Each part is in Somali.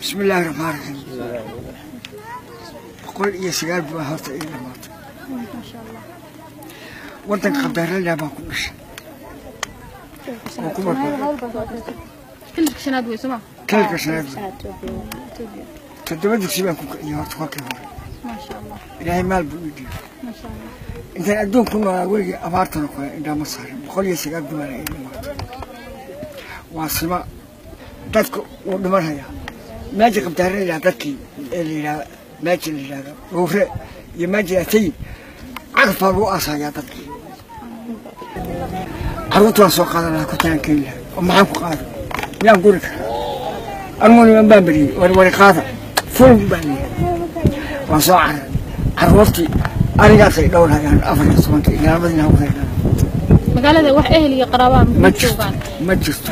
بسم الله الرحمن الرحيم. بقول يا سيار بهرت إيه الموت. ما شاء الله. وأنت قدر الله ما كنش. كلك شناد ويسمع. كلك شناد. تدمج سيبك يا تفكر. ما شاء الله. إلهي مال بودي. ما شاء الله. أنت أدون كنا أقول أبارتنا كنا إذا مصر. بقول يا سيار بهرت إيه الموت. واسمع. تذكر ودمرها يا. ما جي قدر الله تذكي اللي ما جي اللي وفر يمجي أتي. عرف أبو أصلا يا تذكي. عروت واسوق هذا كتان كله ومعهم قاضي يا أقولك أرموني من بابري ولا قاضي فل بني واسوق عروتي أنا جالس دورها يعني أفرق صوتي يا بدنا وغيرنا magaalada wax ehel iyo qaraabaan ma jirto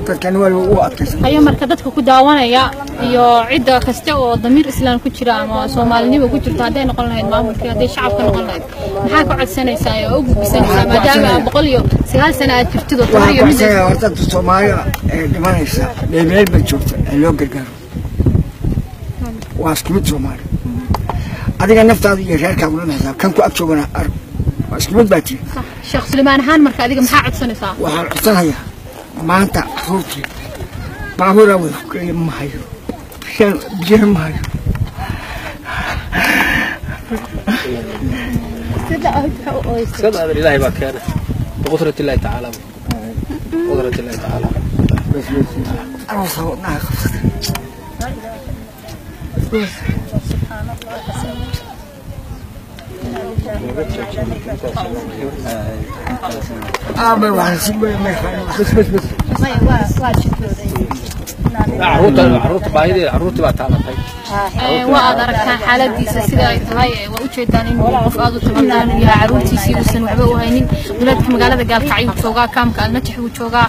dadkan waa adkaysan ayaa marka dadka ku daawanaya iyo cid kasta oo damiir islaan ku jira ama Soomaalinimo ku jirto haday noqon lahayd maamulka haday shacabka noqon lahayd maxaa ka codsanaysaa oo ugu bisanaysaa maadaama 109 sano aad jirtid oo tariyo mid horta Soomaaliya ee dhimanaysa meel ba joogta loo gargaaro waa isku mid Soomaali adiga naftaada iyo reerkaaga una xisaab kan ku agjoogana isku mid baa jira Sheekh Suleymaan Haan marka adiga maxaa codsanaysaa waxaan codsanayaa maanta ruuti baabura way ku ma hayo shan jir ma hayo سيدنا إلهي بكره بقدرة الله تعالى قدرة الله تعالى أنا صوتنا أعمل واحد سبب بس عروت بايدي عروت بتعالى waa aragtaa xaaladiisa sida ay tahay waa u jeedaan in qof aad u tabanaan iyo caruurtiisa uusan waxba u haynin dawladda magaalada Gaalkacyo jooga kaamka Almatix uu jooga